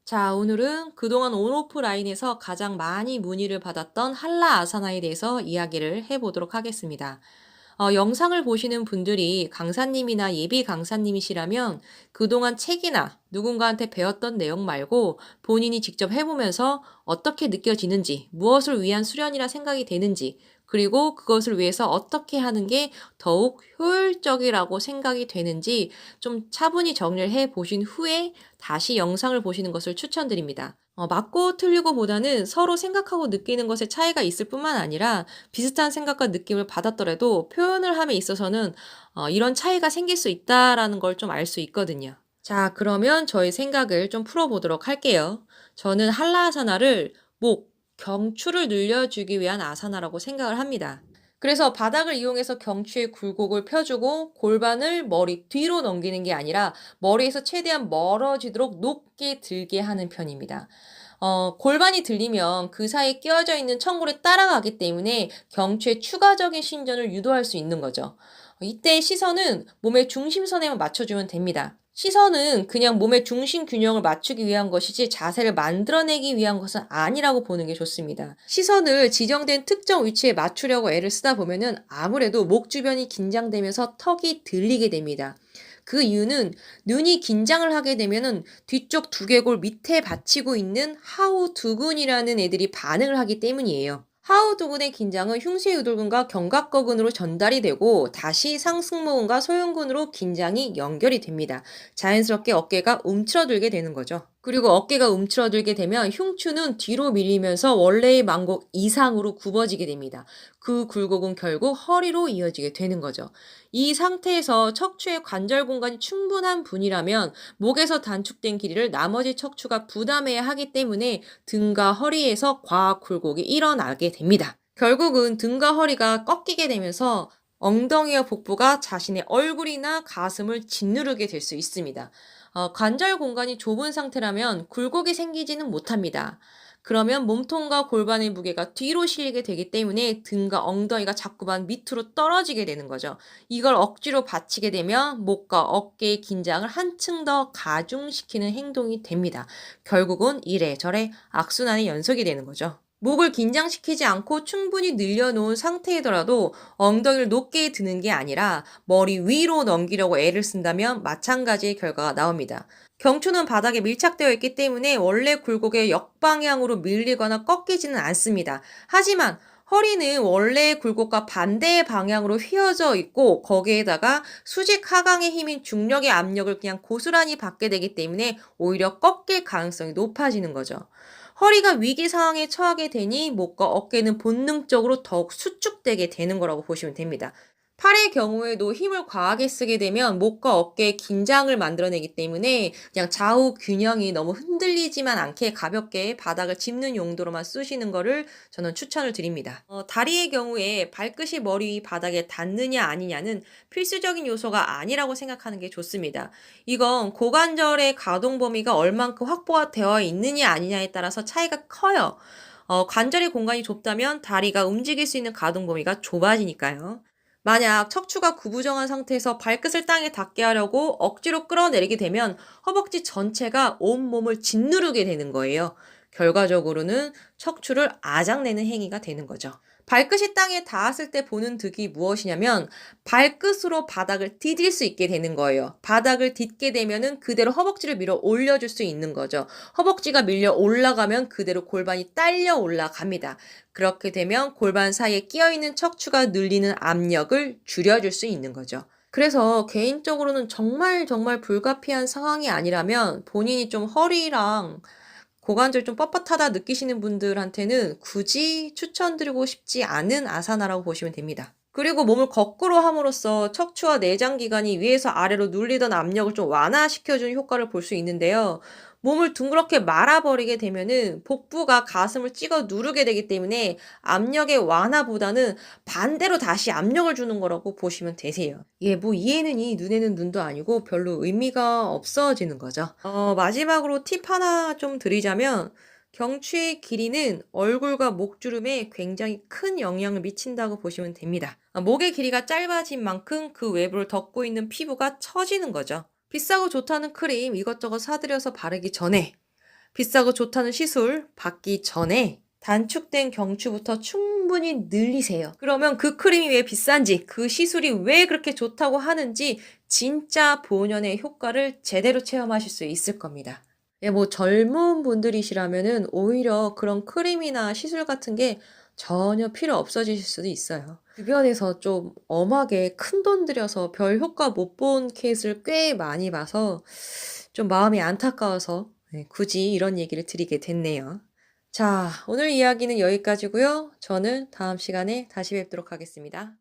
자, 오늘은 그동안 온오프 라인에서 가장 많이 문의를 받았던 한라 아사나에 대해서 이야기를 해보도록 하겠습니다. 영상을 보시는 분들이 강사님이나 예비 강사님이시라면 그동안 책이나 누군가한테 배웠던 내용 말고 본인이 직접 해보면서 어떻게 느껴지는지, 무엇을 위한 수련이라 생각이 되는지, 그리고 그것을 위해서 어떻게 하는 게 더욱 효율적이라고 생각이 되는지 좀 차분히 정리를 해 보신 후에 다시 영상을 보시는 것을 추천드립니다. 맞고 틀리고 보다는 서로 생각하고 느끼는 것에 차이가 있을 뿐만 아니라 비슷한 생각과 느낌을 받았더라도 표현을 함에 있어서는 이런 차이가 생길 수 있다라는 걸 좀 알 수 있거든요. 자, 그러면 저의 생각을 좀 풀어보도록 할게요. 저는 한라아사나를 목, 경추를 늘려주기 위한 아사나라고 생각을 합니다. 그래서 바닥을 이용해서 경추의 굴곡을 펴주고 골반을 머리 뒤로 넘기는 게 아니라 머리에서 최대한 멀어지도록 높게 들게 하는 편입니다. 골반이 들리면 그 사이에 끼워져 있는 청골이 따라가기 때문에 경추의 추가적인 신전을 유도할 수 있는 거죠. 이때 시선은 몸의 중심선에만 맞춰주면 됩니다. 시선은 그냥 몸의 중심 균형을 맞추기 위한 것이지 자세를 만들어내기 위한 것은 아니라고 보는 게 좋습니다. 시선을 지정된 특정 위치에 맞추려고 애를 쓰다 보면은 아무래도 목 주변이 긴장되면서 턱이 들리게 됩니다. 그 이유는 눈이 긴장을 하게 되면은 뒤쪽 두개골 밑에 받치고 있는 하우 두근이라는 애들이 반응을 하기 때문이에요. 하우 두근의 긴장은 흉쇄유돌근과 견갑거근으로 전달이 되고 다시 상승모근과 소흉근으로 긴장이 연결이 됩니다. 자연스럽게 어깨가 움츠러들게 되는 거죠. 그리고 어깨가 움츠러들게 되면 흉추는 뒤로 밀리면서 원래의 망곡 이상으로 굽어지게 됩니다. 그 굴곡은 결국 허리로 이어지게 되는 거죠. 이 상태에서 척추의 관절 공간이 충분한 분이라면 목에서 단축된 길이를 나머지 척추가 부담해야 하기 때문에 등과 허리에서 과학 굴곡이 일어나게 됩니다. 결국은 등과 허리가 꺾이게 되면서 엉덩이와 복부가 자신의 얼굴이나 가슴을 짓누르게 될 수 있습니다. 관절 공간이 좁은 상태라면 굴곡이 생기지는 못합니다. 그러면 몸통과 골반의 무게가 뒤로 실리게 되기 때문에 등과 엉덩이가 자꾸만 밑으로 떨어지게 되는 거죠. 이걸 억지로 받치게 되면 목과 어깨의 긴장을 한층 더 가중시키는 행동이 됩니다. 결국은 이래저래 악순환의 연속이 되는 거죠. 목을 긴장시키지 않고 충분히 늘려놓은 상태이더라도 엉덩이를 높게 드는 게 아니라 머리 위로 넘기려고 애를 쓴다면 마찬가지의 결과가 나옵니다. 경추는 바닥에 밀착되어 있기 때문에 원래 굴곡의 역방향으로 밀리거나 꺾이지는 않습니다. 하지만 허리는 원래의 굴곡과 반대의 방향으로 휘어져 있고 거기에다가 수직 하강의 힘인 중력의 압력을 그냥 고스란히 받게 되기 때문에 오히려 꺾일 가능성이 높아지는 거죠. 허리가 위기 상황에 처하게 되니 목과 어깨는 본능적으로 더욱 수축되게 되는 거라고 보시면 됩니다. 팔의 경우에도 힘을 과하게 쓰게 되면 목과 어깨에 긴장을 만들어내기 때문에 그냥 좌우 균형이 너무 흔들리지만 않게 가볍게 바닥을 짚는 용도로만 쓰시는 거를 저는 추천을 드립니다. 다리의 경우에 발끝이 머리 위 바닥에 닿느냐 아니냐는 필수적인 요소가 아니라고 생각하는 게 좋습니다. 이건 고관절의 가동 범위가 얼만큼 확보가 되어 있느냐 아니냐에 따라서 차이가 커요. 관절의 공간이 좁다면 다리가 움직일 수 있는 가동 범위가 좁아지니까요. 만약 척추가 구부정한 상태에서 발끝을 땅에 닿게 하려고 억지로 끌어내리게 되면 허벅지 전체가 온몸을 짓누르게 되는 거예요. 결과적으로는 척추를 아작내는 행위가 되는 거죠. 발끝이 땅에 닿았을 때 보는 득이 무엇이냐면 발끝으로 바닥을 디딜 수 있게 되는 거예요. 바닥을 딛게 되면은 그대로 허벅지를 밀어 올려줄 수 있는 거죠. 허벅지가 밀려 올라가면 그대로 골반이 딸려 올라갑니다. 그렇게 되면 골반 사이에 끼어있는 척추가 늘리는 압력을 줄여줄 수 있는 거죠. 그래서 개인적으로는 정말 정말 불가피한 상황이 아니라면 본인이 좀 허리랑 고관절 좀 뻣뻣하다 느끼시는 분들한테는 굳이 추천드리고 싶지 않은 아사나라고 보시면 됩니다. 그리고 몸을 거꾸로 함으로써 척추와 내장 기관이 위에서 아래로 눌리던 압력을 좀 완화시켜주는 효과를 볼 수 있는데요. 몸을 둥그렇게 말아버리게 되면은 복부가 가슴을 찍어 누르게 되기 때문에 압력의 완화보다는 반대로 다시 압력을 주는 거라고 보시면 되세요. 예, 뭐 이해는 이, 눈에는 눈도 아니고 별로 의미가 없어지는 거죠. 마지막으로 팁 하나 좀 드리자면 경추의 길이는 얼굴과 목주름에 굉장히 큰 영향을 미친다고 보시면 됩니다. 목의 길이가 짧아진 만큼 그 외부를 덮고 있는 피부가 처지는 거죠. 비싸고 좋다는 크림 이것저것 사들여서 바르기 전에 비싸고 좋다는 시술 받기 전에 단축된 경추부터 충분히 늘리세요. 그러면 그 크림이 왜 비싼지, 그 시술이 왜 그렇게 좋다고 하는지 진짜 본연의 효과를 제대로 체험하실 수 있을 겁니다. 예, 뭐 젊은 분들이시라면은 오히려 그런 크림이나 시술 같은 게 전혀 필요 없어지실 수도 있어요. 주변에서 좀 엄하게 큰돈 들여서 별 효과 못 본 케이스를 꽤 많이 봐서 좀 마음이 안타까워서 굳이 이런 얘기를 드리게 됐네요. 자, 오늘 이야기는 여기까지고요. 저는 다음 시간에 다시 뵙도록 하겠습니다.